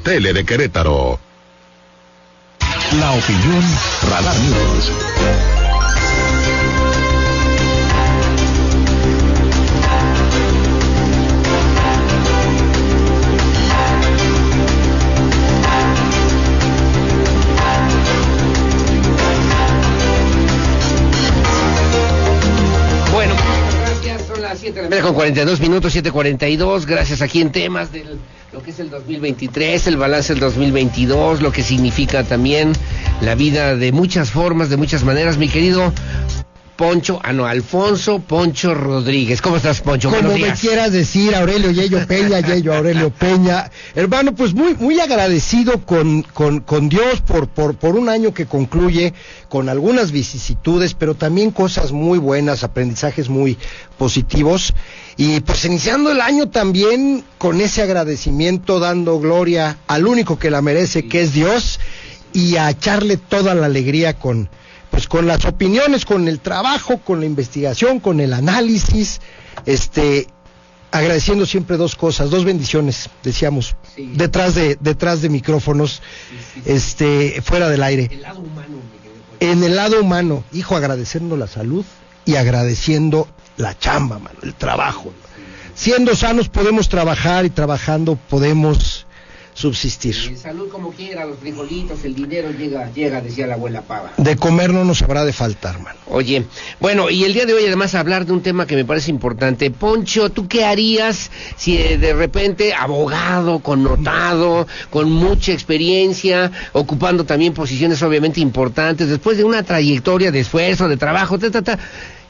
Tele de Querétaro. La opinión Radar News. Con 42 minutos, 7:42, gracias aquí en temas de lo que es el 2023, el balance del 2022, lo que significa también la vida de muchas formas, de muchas maneras, mi querido Alfonso Poncho Rodríguez. ¿Cómo estás, Poncho? Como me quieras decir, Aurelio Yello Peña, Aurelio Peña. Hermano, pues muy agradecido con Dios por un año que concluye con algunas vicisitudes, pero también cosas muy buenas, aprendizajes muy positivos. Y pues iniciando el año también con ese agradecimiento, dando gloria al único que la merece, que es Dios, y a echarle toda la alegría con las opiniones, con el trabajo, con la investigación, con el análisis, agradeciendo siempre dos cosas, dos bendiciones, decíamos, sí, detrás de micrófonos, fuera del aire. El lado humano, en el lado humano, hijo, agradeciendo la salud y agradeciendo la chamba, mano, el trabajo. Siendo sanos podemos trabajar y trabajando podemos subsistir. Salud como quiera, los frijolitos, el dinero llega, decía la abuela Pava. De comer no nos habrá de faltar, mano. Oye, bueno, y el día de hoy además hablar de un tema que me parece importante. Poncho, ¿tú qué harías si de repente abogado, connotado, con mucha experiencia, ocupando también posiciones obviamente importantes, después de una trayectoria de esfuerzo, de trabajo,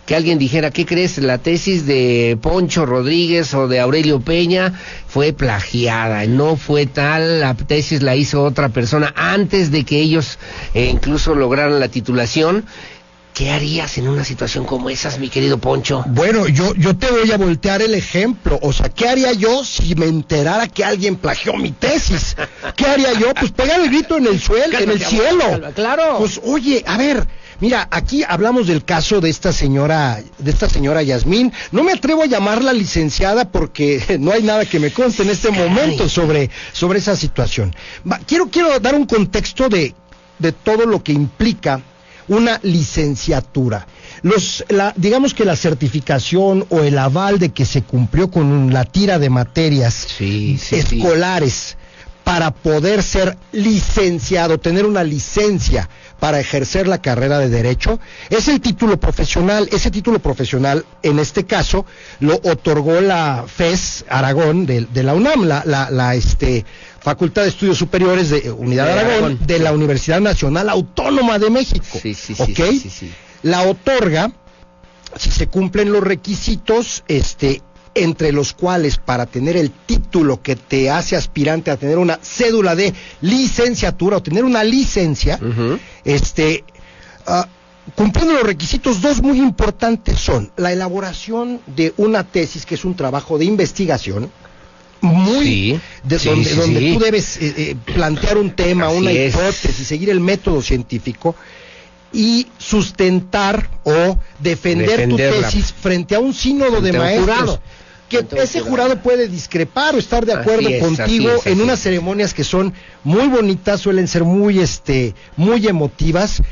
que alguien dijera, ¿qué crees? La tesis de Poncho Rodríguez o de Aurelio Peña fue plagiada, no fue tal, la tesis la hizo otra persona antes de que ellos incluso lograran la titulación. ¿Qué harías en una situación como esas, mi querido Poncho? Bueno, yo te voy a voltear el ejemplo. O sea, ¿qué haría yo si me enterara que alguien plagió mi tesis? ¿Qué haría yo? Pues pegar el grito en el suelo, en el cielo. Claro. Pues oye, a ver, mira, aquí hablamos del caso de esta señora Yasmín. No me atrevo a llamarla licenciada porque no hay nada que me conste en este momento sobre esa situación. Quiero dar un contexto de todo lo que implica una licenciatura. Digamos que la certificación o el aval de que se cumplió con la tira de materias escolares para poder ser licenciado, tener una licencia para ejercer la carrera de Derecho, es el título profesional. Ese título profesional, en este caso, lo otorgó la FES Aragón de la UNAM, la Facultad de Estudios Superiores de Unidad de Aragón, de la Universidad Nacional Autónoma de México. Sí. La otorga, si se cumplen los requisitos, entre los cuales para tener el título que te hace aspirante a tener una cédula de licenciatura o tener una licencia, cumpliendo los requisitos, dos muy importantes son la elaboración de una tesis, que es un trabajo de investigación, donde tú debes plantear un tema, una hipótesis, seguir el método científico y sustentar o defender tu tesis frente a un sínodo de maestros. Que ese jurado puede discrepar o estar de acuerdo contigo en unas ceremonias que son muy bonitas, suelen ser muy emotivas.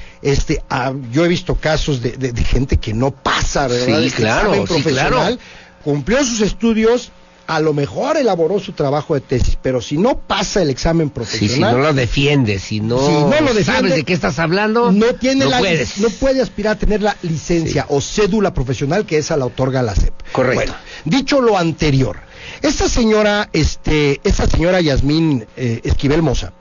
Yo he visto casos de gente que no pasa, ¿verdad? Sí, claro. Cumplió sus estudios, a lo mejor elaboró su trabajo de tesis, pero si no pasa el examen profesional, si no lo defiendes, si no lo sabes de qué estás hablando, no puede aspirar a tener la licencia o cédula profesional, que esa la otorga la SEP. Correcto. Bueno, dicho lo anterior, esta señora Yasmín Esquivel Moza,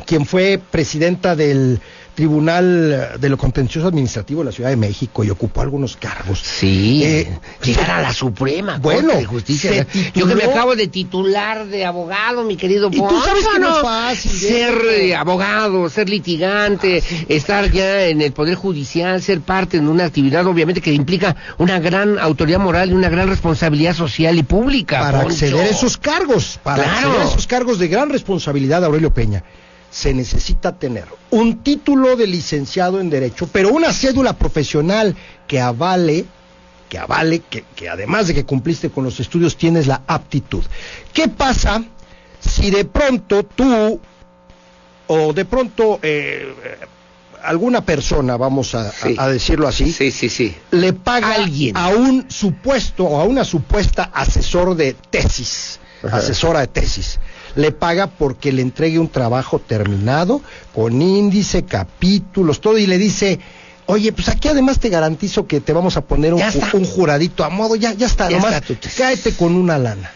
quien fue presidenta del Tribunal de lo Contencioso Administrativo de la Ciudad de México y ocupó algunos cargos. Llegar a la Suprema Corte de Justicia. Yo que me acabo de titular de abogado, mi querido Poncho. Y tú sabes que no es fácil. Ser abogado, ser litigante, estar ya en el Poder Judicial, ser parte en una actividad obviamente que implica una gran autoridad moral y una gran responsabilidad social y pública. Para acceder a esos cargos, de gran responsabilidad, Aurelio Peña, se necesita tener un título de licenciado en Derecho, pero una cédula profesional que avale, que además de que cumpliste con los estudios, tienes la aptitud. ¿Qué pasa si de pronto tú, o de pronto alguna persona, vamos a decirlo así, le paga a un supuesto o a una supuesta asesora de tesis, le paga porque le entregue un trabajo terminado, con índice, capítulos, todo, y le dice: oye, pues aquí además te garantizo que te vamos a poner un juradito a modo, ya está, nomás cáete con una lana.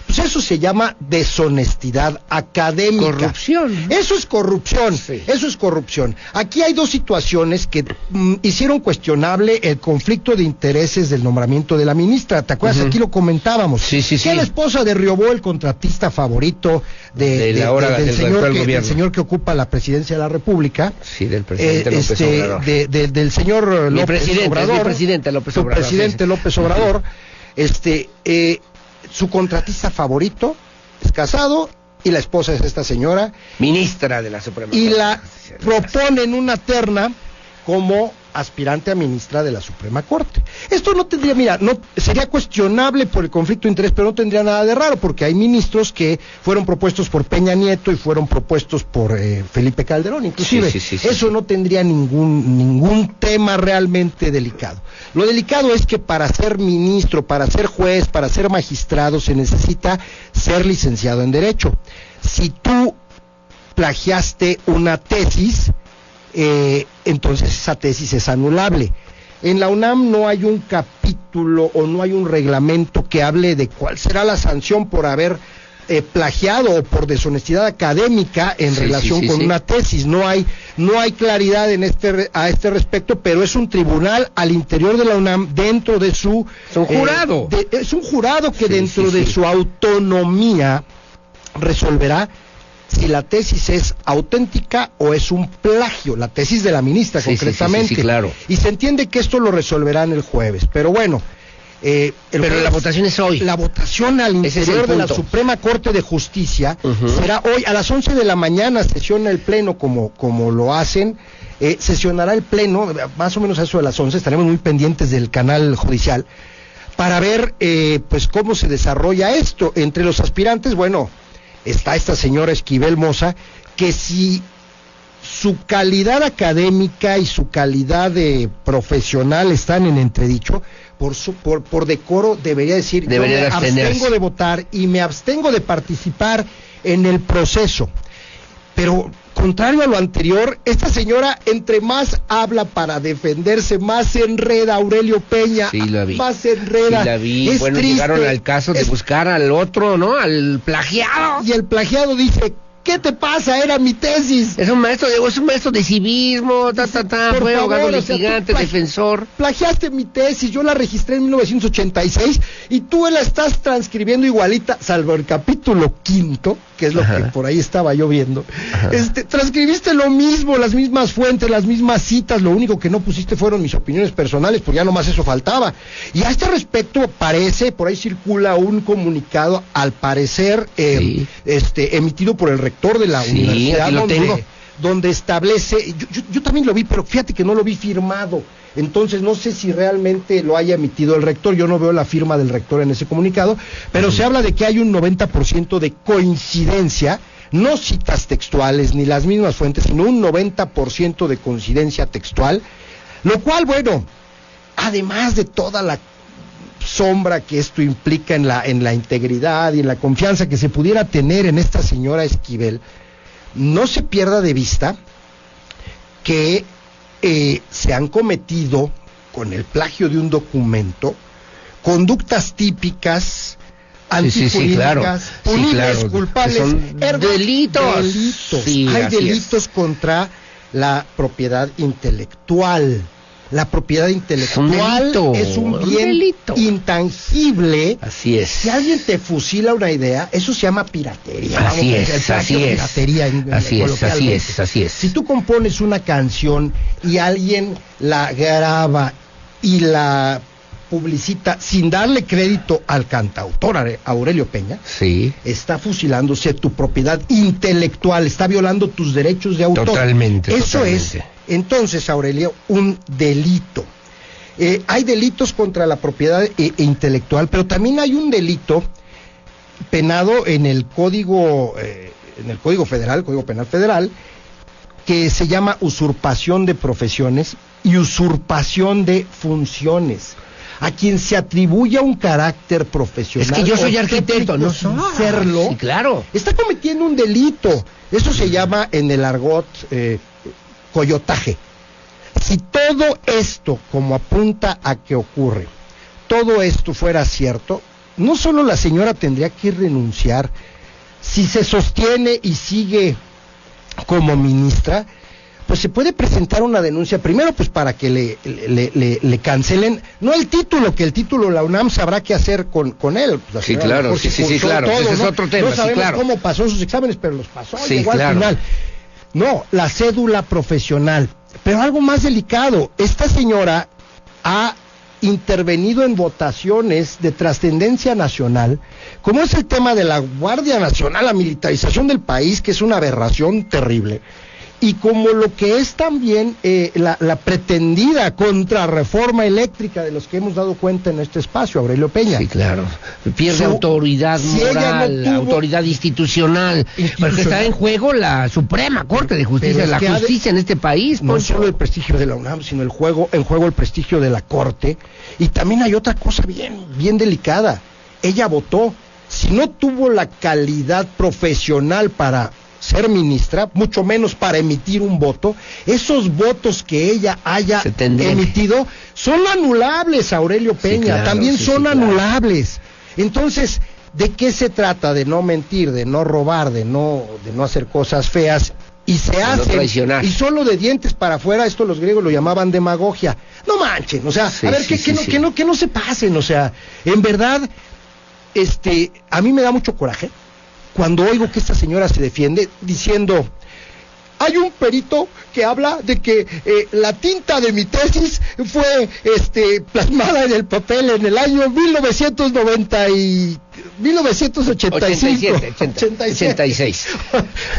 Pues eso se llama deshonestidad académica. Corrupción. Eso es corrupción, eso es corrupción. Aquí hay dos situaciones que hicieron cuestionable el conflicto de intereses del nombramiento de la ministra. ¿Te acuerdas? Aquí lo comentábamos. Sí. Que la esposa de Riobó, el contratista favorito del señor que ocupa la presidencia de la República. Sí, del presidente López Obrador. Del señor López Obrador. Presidente López Obrador. Su contratista favorito es casado y la esposa es esta señora, ministra de la Suprema Corte. Y la proponen una terna como aspirante a ministra de la Suprema Corte. Esto no tendría, sería cuestionable por el conflicto de interés, pero no tendría nada de raro, porque hay ministros que fueron propuestos por Peña Nieto y fueron propuestos por Felipe Calderón, inclusive. Eso no tendría ningún tema realmente delicado. Lo delicado es que para ser ministro, para ser juez, para ser magistrado, se necesita ser licenciado en Derecho. Si tú plagiaste una tesis, entonces esa tesis es anulable. En la UNAM no hay un capítulo o no hay un reglamento que hable de cuál será la sanción por haber plagiado o por deshonestidad académica en relación con una tesis. No hay claridad a este respecto, pero es un tribunal al interior de la UNAM, dentro de su... Es un jurado. Es un jurado que dentro de su autonomía resolverá si la tesis es auténtica o es un plagio, la tesis de la ministra concretamente. Sí, claro. Y se entiende que esto lo resolverán el jueves, pero bueno... pero la votación es hoy. La votación al interior de la Suprema Corte de Justicia será hoy a las 11 de la mañana, sesiona el pleno como lo hacen, sesionará el pleno, más o menos a eso de las 11, estaremos muy pendientes del canal judicial, para ver pues cómo se desarrolla esto. Entre los aspirantes, bueno, está esta señora Esquivel Moza, que si su calidad académica y su calidad profesional están en entredicho, por decoro debería decir: yo me abstengo de votar y me abstengo de participar en el proceso. Pero contrario a lo anterior, esta señora, entre más habla para defenderse, más se enreda. Aurelio Peña, más se enreda. Sí, la vi. Es bueno, triste, llegaron al caso de buscar al otro, ¿no? Al plagiado. Y el plagiado dice: ¿qué te pasa? Era mi tesis. Es un maestro de civismo, fue abogado litigante, defensor. Plagiaste mi tesis, yo la registré en 1986 y tú la estás transcribiendo igualita, salvo el capítulo 5, que es lo que por ahí estaba yo viendo. Transcribiste lo mismo, las mismas fuentes, las mismas citas, lo único que no pusiste fueron mis opiniones personales, pues ya nomás eso faltaba. Y a este respecto parece, por ahí circula un comunicado, al parecer, emitido por el rector de la universidad, donde establece, yo también lo vi, pero fíjate que no lo vi firmado, entonces no sé si realmente lo haya emitido el rector, yo no veo la firma del rector en ese comunicado, pero se habla de que hay un 90% de coincidencia, no citas textuales ni las mismas fuentes, sino un 90% de coincidencia textual, lo cual, bueno, además de toda la sombra que esto implica en la integridad y en la confianza que se pudiera tener en esta señora Esquivel, no se pierda de vista que se han cometido, con el plagio de un documento, conductas típicas antijurídicas, punibles, culpables, son delitos. Hay delitos contra la propiedad intelectual. La propiedad intelectual es un bien intangible. Así es. Si alguien te fusila una idea, eso se llama piratería. Así es. Si tú compones una canción y alguien la graba y la publicita sin darle crédito al cantautor Aurelio Peña, está fusilándose tu propiedad intelectual, está violando tus derechos de autor. Totalmente. Eso es, entonces, Aurelio, un delito. Hay delitos contra la propiedad intelectual, pero también hay un delito penado en el Código Federal, Código Penal Federal, que se llama usurpación de profesiones y usurpación de funciones. A quien se atribuya un carácter profesional. Es que yo soy arquitecto, no soy. Serlo, Sí, claro. está cometiendo un delito. Eso se llama en el argot coyotaje. Si todo esto, como apunta a que ocurre, todo esto fuera cierto, no solo la señora tendría que renunciar, si se sostiene y sigue como ministra, pues se puede presentar una denuncia, primero pues para que le cancelen, no el título, que el título la UNAM sabrá qué hacer con él. La Sí, claro, sí, claro, todo, ese es otro tema, no sabemos sí, claro. cómo pasó sus exámenes, pero los pasó, Sí, llegó claro. al final. No, la cédula profesional. Pero algo más delicado, esta señora ha intervenido en votaciones de trascendencia nacional, como es el tema de la Guardia Nacional, la militarización del país, que es una aberración terrible, y como lo que es también la pretendida contrarreforma eléctrica de los que hemos dado cuenta en este espacio, Aurelio Peña. Sí, claro. Pierde autoridad si ella moral, no tuvo- autoridad institucional, porque está en juego la Suprema Corte de Justicia, Pero es la que justicia en este país, No Poncho. solo el prestigio de la UNAM, sino en juego el prestigio de la Corte. Y también hay otra cosa bien delicada. Ella votó. Si no tuvo la calidad profesional para ser ministra, mucho menos para emitir un voto, esos votos que ella haya emitido son anulables, Aurelio Peña, Sí, claro, también sí, son sí, claro. anulables. Entonces, ¿de qué se trata? De no mentir, de no robar, de no hacer cosas feas. Y se no hacen, traicionar. y solo de dientes para afuera, esto los griegos lo llamaban demagogia. No manchen, o sea, Sí, a ver, sí, sí, sí. que no se pasen, o sea, en verdad, a mí me da mucho coraje cuando oigo que esta señora se defiende diciendo, hay un perito que habla de que la tinta de mi tesis fue plasmada en el papel en el año 86.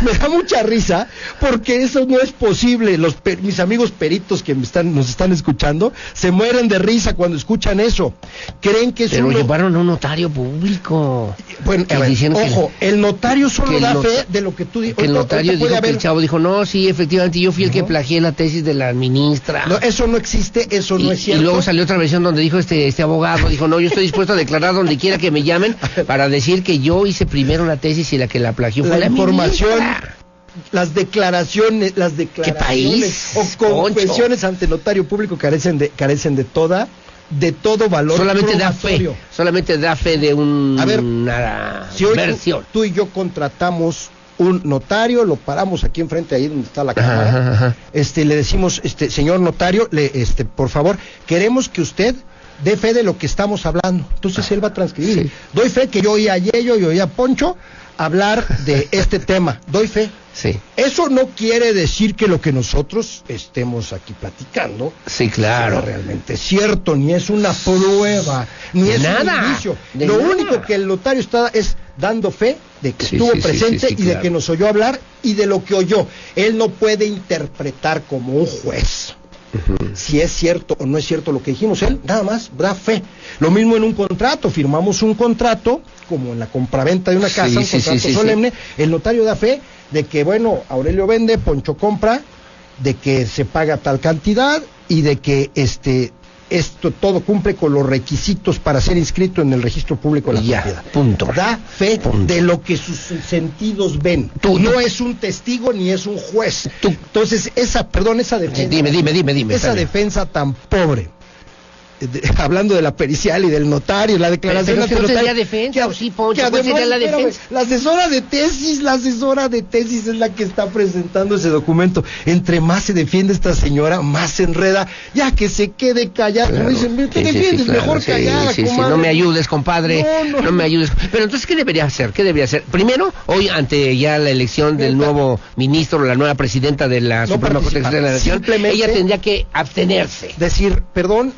Me da mucha risa porque eso no es posible. Mis amigos peritos que nos están escuchando se mueren de risa cuando escuchan eso. Creen que es Pero llevaron a un notario público. Bueno, a ver, diciendo ojo, el notario solo da nota- fe de lo que tú dices. Que el notario dijo que el chavo dijo, no, sí, efectivamente, yo fui el que plagié la tesis de la ministra. No, eso no existe, eso no es Y cierto. luego salió otra versión donde dijo este abogado, dijo, no, yo estoy dispuesto a declarar donde quiera que me llamen para decir que yo hice primero la tesis y la que la plagió fue la información, ministra. las declaraciones ¿Qué país, o confesiones ante notario público carecen de todo valor. Solamente probatorio. da fe de A ver, una Si hoy versión. tú y yo contratamos un notario, lo paramos aquí enfrente, ahí donde está la cámara, Ajá. le decimos, señor notario, por favor, queremos que usted dé fe de lo que estamos hablando. Entonces él va a transcribir. Sí. Doy fe que yo oí a Yello y oí a Poncho hablar de este tema. Doy fe. Sí. Eso no quiere decir que lo que nosotros estemos aquí platicando Sí, claro. sea realmente cierto, ni es una prueba, ni De es nada, un indicio. de Lo nada. único que el notario está es dando fe de que Sí, estuvo sí, sí, presente sí, y de claro. que nos oyó hablar y de lo que oyó. Él no puede interpretar como un juez si es cierto o no es cierto lo que dijimos. Él nada más da fe. Lo mismo en un contrato, firmamos un contrato, como en la compraventa de una casa, Sí, un sí, contrato sí, solemne, el notario da fe de que, bueno, Aurelio vende, Poncho compra, de que se paga tal cantidad y de que esto todo cumple con los requisitos para ser inscrito en el registro público de la Ya, propiedad. punto. Da fe Punto. de lo que sus sentidos ven. No es un testigo ni es un juez. Entonces, esa defensa. Dime. Esa está bien. defensa tan pobre. Hablando de la pericial y del notario, la declaración Pero es que ante no notario, sería defensa, ¿o sí, Poncho? que ¿Cuál además, sería la espérame, defensa? la asesora de tesis es la que está presentando ese documento. Entre más se defiende esta señora, más se enreda, ya que se quede callada. Claro. Como dicen, te Sí, sí, defiendes, sí, claro, mejor sí, callada, sí, comadre. no me ayudes, compadre, No. no me ayudes. Pero entonces, ¿qué debería hacer? Primero, hoy ante ya la elección del nuevo ministro, la nueva presidenta de la No Suprema Corte de participar, Justicia de la Nación, simplemente ella tendría que abstenerse. Decir, perdón,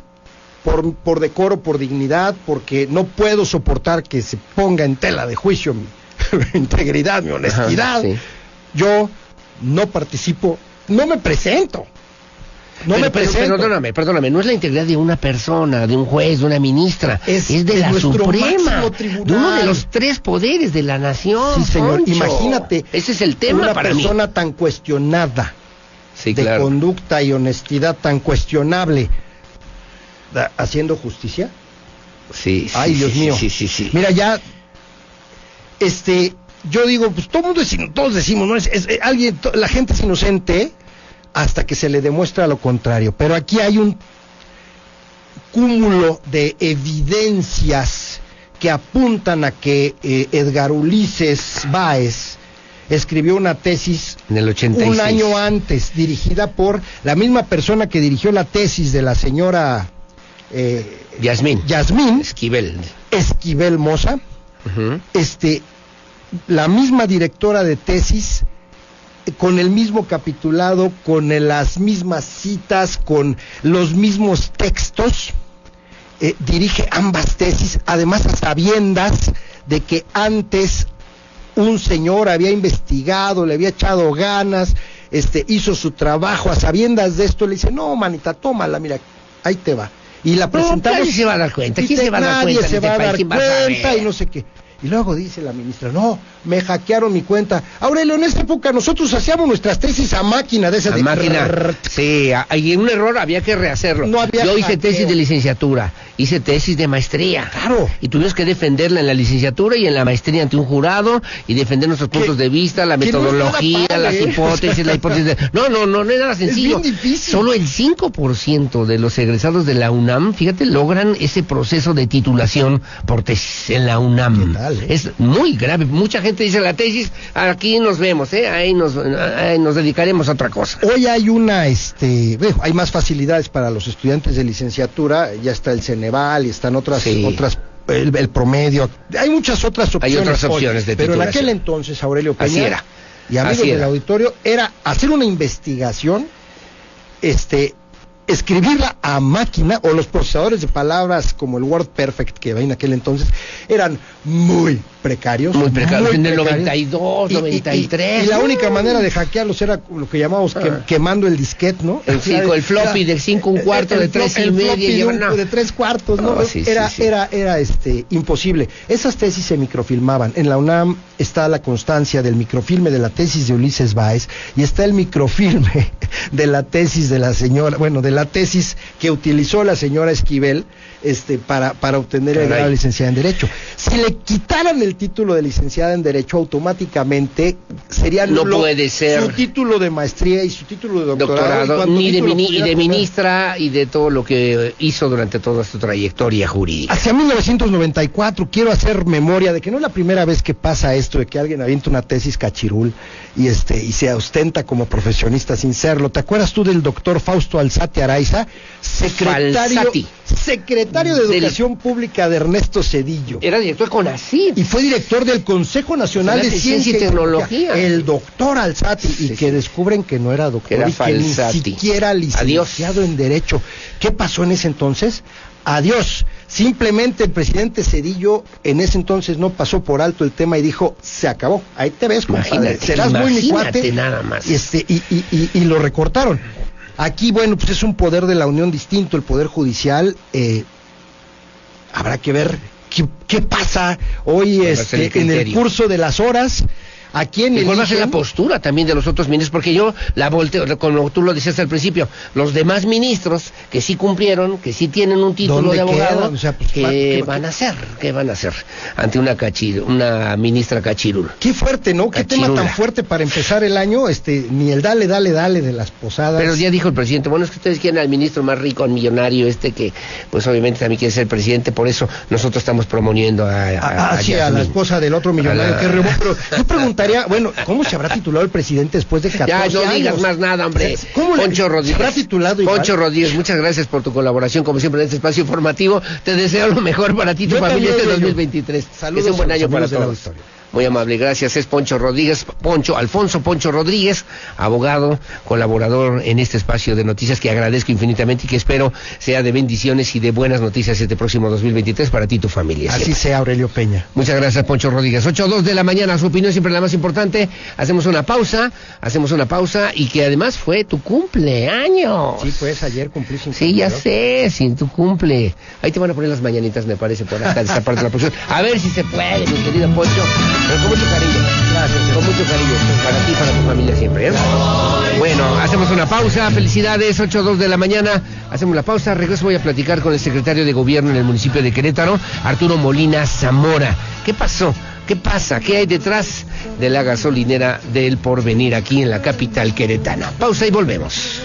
por decoro, por dignidad, porque no puedo soportar que se ponga en tela de juicio mi integridad, mi honestidad. Ajá, sí. Yo no participo, no me presento. Perdóname, no es la integridad de una persona, de un juez, de una ministra, es de la Suprema, de uno de los 3 poderes de la nación. Sí, señor, Poncho. Imagínate. Ese es el tema para mí. Una persona tan cuestionada, sí, de claro. conducta y honestidad tan cuestionable, haciendo justicia. Sí, ay, Dios mío. Sí. Mira, ya, yo digo, pues todos decimos, ¿no? La gente es inocente hasta que se le demuestra lo contrario, pero aquí hay un cúmulo de evidencias que apuntan a que Edgar Ulises Báez escribió una tesis en el 86. Un año antes, dirigida por la misma persona que dirigió la tesis de la señora Yasmín Esquivel Moza. Uh-huh. La misma directora de tesis, con el mismo capitulado, con las mismas citas, con los mismos textos, dirige ambas tesis, además a sabiendas de que antes un señor había investigado, le había echado ganas, hizo su trabajo, a sabiendas de esto, le dice, no, manita, tómala, mira, ahí te va. Y la presentamos. Nadie se va a dar cuenta. ¿Quién se va a dar cuenta? Nadie se va a dar cuenta y no sé qué. Y luego dice la ministra, no, me hackearon mi cuenta. Aurelio, en esa época nosotros hacíamos nuestras tesis a máquina de esa. A máquina, sí, hay un error, había que rehacerlo. No había Yo hice hackeo. tesis de licenciatura, hice tesis de maestría. Claro. Y tuvimos que defenderla en la licenciatura y en la maestría ante un jurado y defender nuestros puntos de vista, la metodología, no las hipótesis, la hipótesis de... No era nada sencillo. Es bien difícil. Solo el 5% de los egresados de la UNAM, fíjate, logran ese proceso de titulación por tesis en la UNAM. ¿Qué tal, Es muy grave. Mucha gente dice la tesis, aquí nos vemos, ahí nos dedicaremos a otra cosa. Hoy hay hay más facilidades para los estudiantes de licenciatura, ya está el Ceneval y están otras, el promedio, hay muchas otras opciones. Hay otras opciones hoy, de pero en titulación. aquel entonces, Aurelio Peña, Así era. y amigos Así del era. auditorio, era hacer una investigación, escribirla a máquina, o los procesadores de palabras como el Word Perfect que había en aquel entonces eran muy precarios. En el 92, 93. Y la única manera de hackearlos era lo que llamamos quemando el disquete, ¿no? El floppy de 5 1/4, de 3 y media. De 3/4, ¿no? Era imposible. Esas tesis se microfilmaban. En la UNAM está la constancia del microfilme de la tesis de Ulises Báez y está el microfilme de la tesis de la señora, de la tesis que utilizó la señora Esquivel para obtener el grado de licenciada en Derecho. Si le quitaran el título de licenciada en Derecho, automáticamente sería no puede ser su título de maestría y su título de doctorado ni de ministra y de todo lo que hizo durante toda su trayectoria jurídica. Hacia 1994 quiero hacer memoria de que no es la primera vez que pasa esto, de que alguien avienta una tesis cachirul y se ostenta como profesionista sin serlo. ¿Te acuerdas tú del doctor Fausto Alzate Araiza, secretario de Educación Pública de Ernesto Zedillo? Era director con CONACYT. Y fue director del Consejo Nacional de Ciencia y Tecnología. El doctor Alzate, y que descubren que no era doctor, era y que ni siquiera licenciado en Derecho. ¿Qué pasó en ese entonces? Adiós. Simplemente el presidente Zedillo en ese entonces no pasó por alto el tema y dijo, se acabó, ahí te ves, compadre, serás muy mi cuate, nada más. Y lo recortaron. Aquí, pues es un poder de la Unión distinto, el Poder Judicial. Habrá que ver qué pasa hoy en el curso de las horas. ¿A quién? ¿Y cuál va a ser la postura también de los otros ministros? Porque yo la volteo, como tú lo decías al principio, los demás ministros que sí cumplieron, que sí tienen un título de abogado, ¿qué van a hacer? ¿Qué van a hacer ante una ministra cachirul? Qué fuerte, ¿no? Cachirula. Qué tema tan fuerte para empezar el año, ni el dale de las posadas. Pero ya dijo el presidente, es que ustedes quieren al ministro más rico, al millonario, que pues obviamente también quiere ser presidente, por eso nosotros estamos promoviendo a la esposa del otro millonario que rebotó. Pero yo preguntaría, ¿cómo se habrá titulado el presidente después de 14 años? Ya no digas más nada, hombre. Poncho Rodríguez. ¿Se habrá titulado igual? Poncho Rodríguez, muchas gracias por tu colaboración, como siempre, en este espacio informativo. Te deseo lo mejor para ti y tu familia este 2023. Saludos. Es un buen año para todos. Muy amable, gracias. Es Poncho Rodríguez, Alfonso Poncho Rodríguez, abogado, colaborador en este espacio de noticias que agradezco infinitamente y que espero sea de bendiciones y de buenas noticias este próximo 2023 para ti y tu familia. Así siempre. sea, Aurelio Peña. Muchas gracias, Poncho Rodríguez. 8:02 de la mañana, su opinión siempre la más importante. Hacemos una pausa y que además fue tu cumpleaños. Sí, pues ayer cumplí 50. Sí, ya sé, sin tu cumple. Ahí te van a poner las mañanitas, me parece, por acá, de esta parte de la producción. A ver si se puede, mi querido Poncho. Pero con mucho cariño. Gracias. Con mucho cariño. Para ti y para tu familia siempre, ¿eh? Bueno, hacemos una pausa. Felicidades, 8:02 de la mañana. Hacemos la pausa. Regreso, voy a platicar con el secretario de Gobierno en el municipio de Querétaro, Arturo Molina Zamora. ¿Qué pasó? ¿Qué pasa? ¿Qué hay detrás de la gasolinera del Porvenir aquí en la capital queretana? Pausa y volvemos.